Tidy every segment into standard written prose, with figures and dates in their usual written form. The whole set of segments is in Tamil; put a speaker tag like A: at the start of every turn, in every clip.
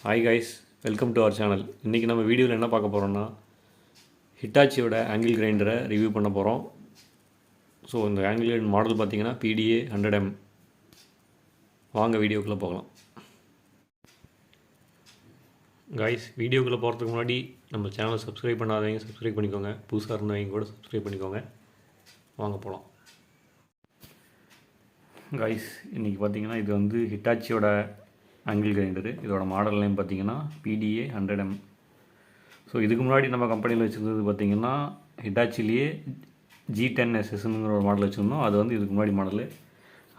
A: Hi guys, welcome to our channel. இன்றைக்கி நம்ம வீடியோவில் என்ன பார்க்க போகிறோம்னா ஹிட்டாச்சியோட ஆங்கிள் கிரைண்டரை ரிவ்யூ பண்ண போகிறோம். ஸோ இந்த ஆங்கிள் கிரைண்டர் மாடல் பார்த்திங்கன்னா PDA 100M. வாங்க வீடியோக்குள்ளே போகலாம். கைஸ், வீடியோக்குள்ளே போகிறதுக்கு முன்னாடி நம்ம சேனலை சப்ஸ்கிரைப் பண்ணாதவங்க சப்ஸ்கிரைப் பண்ணிக்கோங்க. புதுசாக இருந்தவங்க கூட சப்ஸ்கிரைப் பண்ணிக்கோங்க. வாங்க போகலாம். கைஸ், இன்றைக்கி பார்த்திங்கன்னா இது வந்து ஹிட்டாச்சியோட ஆங்கிள் கிரைண்டரு. இதோட மாடல் நேம் பார்த்திங்கன்னா PDA 100M. ஸோ இதுக்கு முன்னாடி நம்ம கம்பெனியில் வச்சுருந்தது பார்த்திங்கன்னா ஹிட்டாச்சிலேயே G10SS ஒரு மாடல் வச்சுருந்தோம். அது வந்து இதுக்கு முன்னாடி மாடலு.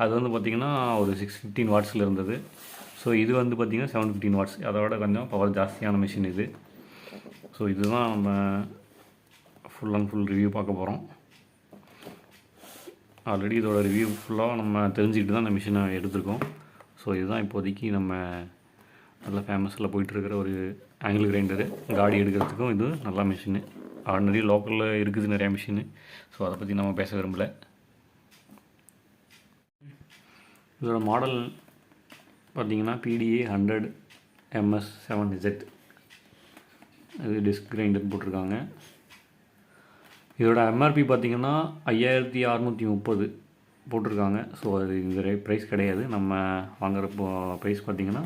A: அது வந்து பார்த்திங்கன்னா ஒரு 615 வாட்ஸில் இருந்தது. ஸோ இது வந்து பார்த்திங்கன்னா 715 வாட்ஸ். அதோட கொஞ்சம் பவர் ஜாஸ்தியான மிஷின் இது. ஸோ இதுதான் நம்ம ஃபுல் அண்ட் ஃபுல் ரிவ்யூ பார்க்க போகிறோம். ஆல்ரெடி இதோட ரிவ்யூ ஃபுல்லாக நம்ம தெரிஞ்சுக்கிட்டு தான் இந்த மிஷினை எடுத்திருக்கோம். ஸோ இதுதான் இப்போதைக்கு நம்ம நல்ல ஃபேமஸில் போயிட்டுருக்கிற ஒரு ஆங்கிள் கிரைண்டரு. காடி எடுக்கிறதுக்கும் இது நல்ல மிஷினு. ஆர்டினரி லோக்கலில் இருக்குது நிறையா மிஷினு. ஸோ அதை பற்றி நம்ம பேச விரும்பலை. இதோட மாடல் பார்த்திங்கன்னா PDA 100MS7Z. இது டிஸ்க் கிரைண்டர் போட்டிருக்காங்க. இதோட MRP பார்த்திங்கன்னா 5630 போட்டிருக்காங்க. ஸோ அது இந்த ப்ரைஸ் கிடையாது. நம்ம வாங்குகிற ப்ரைஸ் பார்த்திங்கன்னா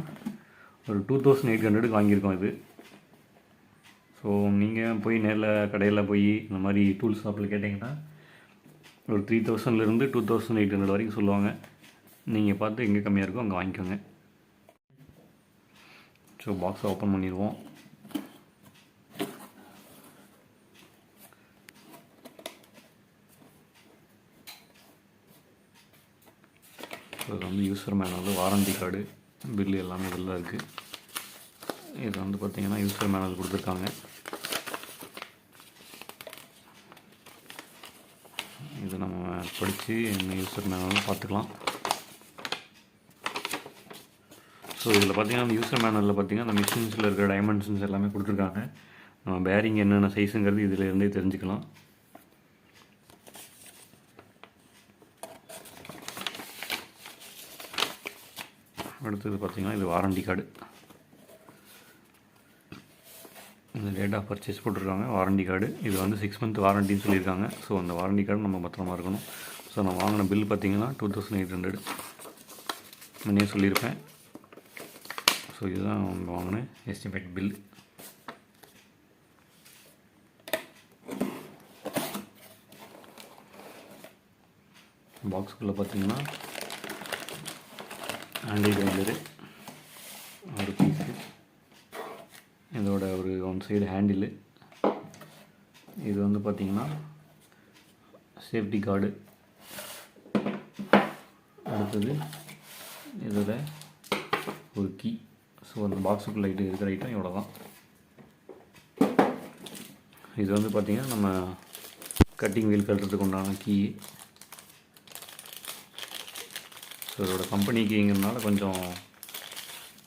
A: ஒரு 2800க்கு வாங்கியிருக்கோம் இது. ஸோ நீங்கள் போய் நேரில் கடையில் போய் இந்த மாதிரி டூல்ஸ் ஷாப்பில் கேட்டிங்கன்னா ஒரு 3000லேருந்து 2800 வரைக்கும் சொல்லுவாங்க. நீங்கள் பார்த்து எங்கே கம்மியாக இருக்கோ அங்கே வாங்கிக்கோங்க. ஸோ பாக்ஸை ஓப்பன் பண்ணிடுவோம். இது வந்து user manual, warranty card, bill எல்லாமே இதில் இருக்குது. இது வந்து பார்த்திங்கன்னா யூசர் மேனுவல் கொடுத்துருக்காங்க. இது நம்ம படித்து என்ன யூசர் மேனுவல் பார்த்துக்கலாம். ஸோ இதில் பார்த்திங்கன்னா அந்த யூசர் மேனுவலில் பார்த்திங்கன்னா அந்த மிஷின்ஸில் இருக்கிற டைமென்ஷன்ஸ் எல்லாமே கொடுத்துருக்காங்க. நம்ம பேரிங் என்னென்ன சைஸுங்கிறது இதில் இருந்தே தெரிஞ்சுக்கலாம். அடுத்தது பார்த்திங்கன்னா இது வாரண்டி கார்டு. இந்த டேட் ஆஃப் பர்ச்சேஸ் போட்டிருக்காங்க, வாரண்டி கார்டு. இது வந்து 6 மந்த் வாரண்டின்னு சொல்லியிருக்காங்க. ஸோ அந்த வாரண்டி கார்டு நம்ம பத்திரமா இருக்கணும். ஸோ நான் வாங்கின பில் பார்த்திங்கன்னா 2800 முன்னே சொல்லியிருப்பேன். ஸோ இதுதான் வாங்கின எஸ்டிமேட் பில். பாக்ஸுக்குள்ளே பார்த்திங்கன்னா ஆங்கிள் கிரைண்டரு ஒரு பீஸு, இதோட ஒரு ஒன் சைடு ஹேண்டிலு. இது வந்து பார்த்திங்கன்னா சேஃப்டி கார்டு. அடுத்தது இதோட ஒரு கீ. ஸோ அந்த பாக்ஸுக்குள்ள இருக்கிற ஐட்டம் இவ்வளோ தான். இது வந்து பார்த்திங்கன்னா நம்ம கட்டிங் வீல் கட்டுறதுக்கு உண்டான கீ. ஸோ இதோட கம்பெனி கீங்கிறதுனால கொஞ்சம்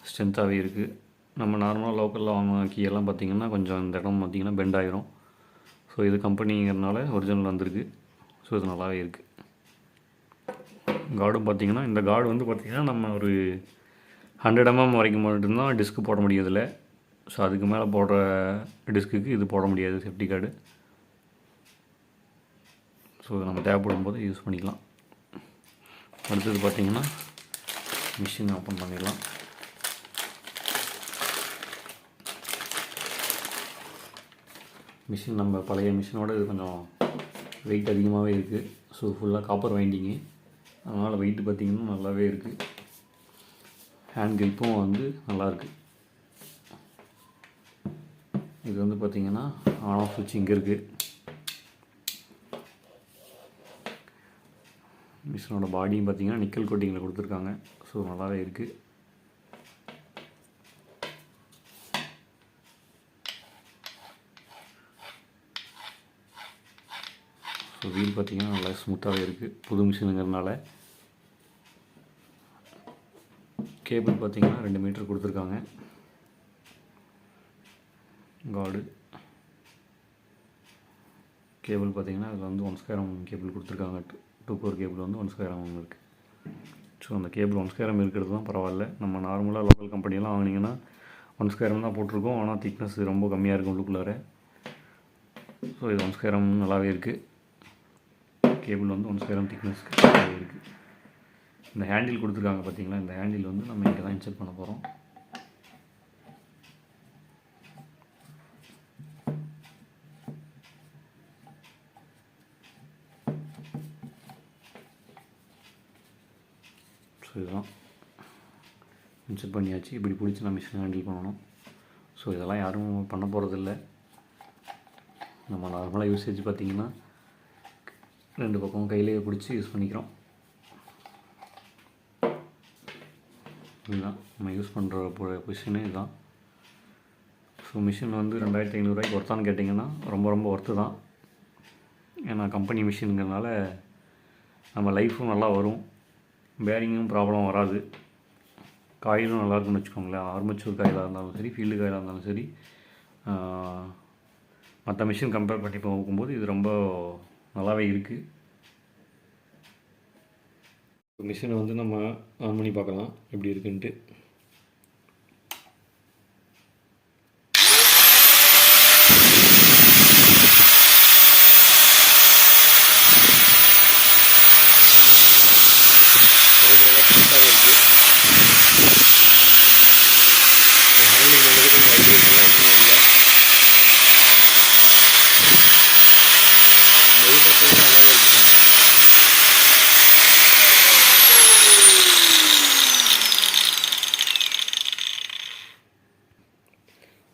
A: ஸ்ட்ரென்த்தாகவே இருக்குது. நம்ம நார்மலாக லோக்கலில் வாங்கின கீயெல்லாம் பார்த்திங்கன்னா கொஞ்சம் இந்த இடம் பார்த்திங்கன்னா பெண்ட் ஆகிரும். ஸோ இது கம்பெனிங்கிறதுனால ஒரிஜினல் வந்திருக்கு. ஸோ இது நல்லாவே இருக்குது. கார்டும் பார்த்திங்கன்னா இந்த கார்டு வந்து பார்த்திங்கன்னா நம்ம ஒரு 100mm வரைக்கும் மட்டும்தான் டிஸ்க்கு போட முடியும் இதில். ஸோ அதுக்கு மேலே போடுற டிஸ்க்குக்கு இது போட முடியாது, சேஃப்டி கார்டு. ஸோ நம்ம தேவைப்படும் போது யூஸ் பண்ணிக்கலாம். அடுத்தது பார்த்திங்கன்னா மிஷின் ஓப்பன் பண்ணிடலாம். மிஷின் நம்ம பழைய மிஷினோட இது கொஞ்சம் வெயிட் அதிகமாகவே இருக்குது. ஸோ ஃபுல்லாக காப்பர் வைண்டிங்கு, அதனால் வெயிட் பார்த்திங்கன்னா நல்லாவே இருக்குது. ஹேண்ட் கிரிப்பும் வந்து நல்லாயிருக்கு. இது வந்து பார்த்திங்கன்னா ஆன் ஆஃப் சுவிட்ச் இங்கே இருக்குது. மிஷினோட பாடியும் பார்த்திங்கன்னா நிக்கல் கோட்டிங்கில் கொடுத்துருக்காங்க. ஸோ நல்லாவே இருக்குது. ஸோ வீல் பார்த்திங்கன்னா நல்லா ஸ்மூத்தாகவே இருக்குது, புது மிஷினுங்கிறதுனால. கேபிள் பார்த்திங்கன்னா 2 மீட்டர் கொடுத்துருக்காங்க. கார்டு கேபிள் பார்த்திங்கன்னா அதில் வந்து 1 ஸ்கொயர் கேபிள் கொடுத்துருக்காங்க. 2 கேபிள் வந்து 1 ஸ்கொயர் இருக்குது. ஸோ அந்த கேபிள் 1 ஸ்கொயர் இருக்கிறது தான் பரவாயில்ல. நம்ம நார்மலாக லோக்கல் கம்பெனியெல்லாம் வாங்கினீங்கன்னா 1 square தான் போட்டிருக்கோம். ஆனால் திக்னஸ் ரொம்ப கம்மியாக இருக்கும் உள்ளுக்குள்ளார. ஸோ இது 1 square நல்லாவே இருக்குது. கேபிள் வந்து 1 square திக்னஸ்க்கு நல்லாவே இருக்குது. இந்த ஹேண்டில் கொடுத்துருக்காங்க பார்த்தீங்களா, இந்த ஹேண்டில் வந்து நம்ம இங்கே தான் இன்சர்ட் பண்ண போகிறோம். ஸோ இதுதான் இன்சர்ட் பண்ணியாச்சு. இப்படி பிடிச்சி நான் மிஷின் ஹேண்டில் பண்ணணும். ஸோ இதெல்லாம் யாரும் பண்ண போகிறதில்ல. நம்ம நார்மலாக யூசேஜ் பார்த்திங்கன்னா 2 பக்கம் கையிலேயே பிடிச்சி யூஸ் பண்ணிக்கிறோம். இதுதான் நம்ம யூஸ் பண்ணுற மிஷினு இதுதான். ஸோ மிஷின் வந்து 2500 ஒர்த்தான்னு கேட்டிங்கன்னா ரொம்ப ஒர்த்து தான். ஏன்னா கம்பெனி மிஷினுங்கிறதுனால நம்ம லைஃப்பும் நல்லா வரும், பேரிங்கும் ப்ராப்ளம் வராது, காயிலும் நல்லாயிருக்குன்னு வச்சுக்கோங்களேன். ஆர்மச்சூர் காயிலாக இருந்தாலும் சரி, ஃபீல்டு காயிலாக இருந்தாலும் சரி, மற்ற மிஷின் கம்பேர் பண்ணி பார்க்கும்போது இது ரொம்ப நல்லாவே இருக்குது. மிஷினை வந்து நம்ம ஆன் பண்ணி பார்க்கலாம் எப்படி இருக்குன்ட்டு.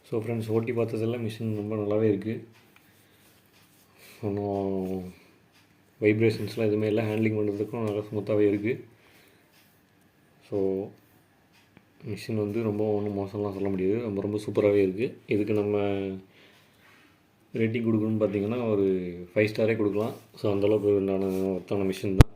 A: ஸோ ஃப்ரெண்ட்ஸ், ஓட்டி பார்த்ததெல்லாம் மிஷின் ரொம்ப நல்லாவே இருக்குது. ஒன்றும் வைப்ரேஷன்ஸ்லாம் எதுவுமே இல்லை, ஹேண்ட்லிங் பண்ணுறதுக்கும் நல்லா ஸ்மூத்தாகவே இருக்குது. ஸோ மிஷின் வந்து ரொம்ப ஒன்றும் மோசம்லாம் சொல்ல முடியாது, ரொம்ப சூப்பராகவே இருக்குது. இதுக்கு நம்ம ரேட்டிங் கொடுக்கணும்னு பார்த்திங்கன்னா ஒரு 5 ஸ்டாரே கொடுக்கலாம். ஸோ அந்தளவுக்கு ஒர்த்தான மிஷின் தான்.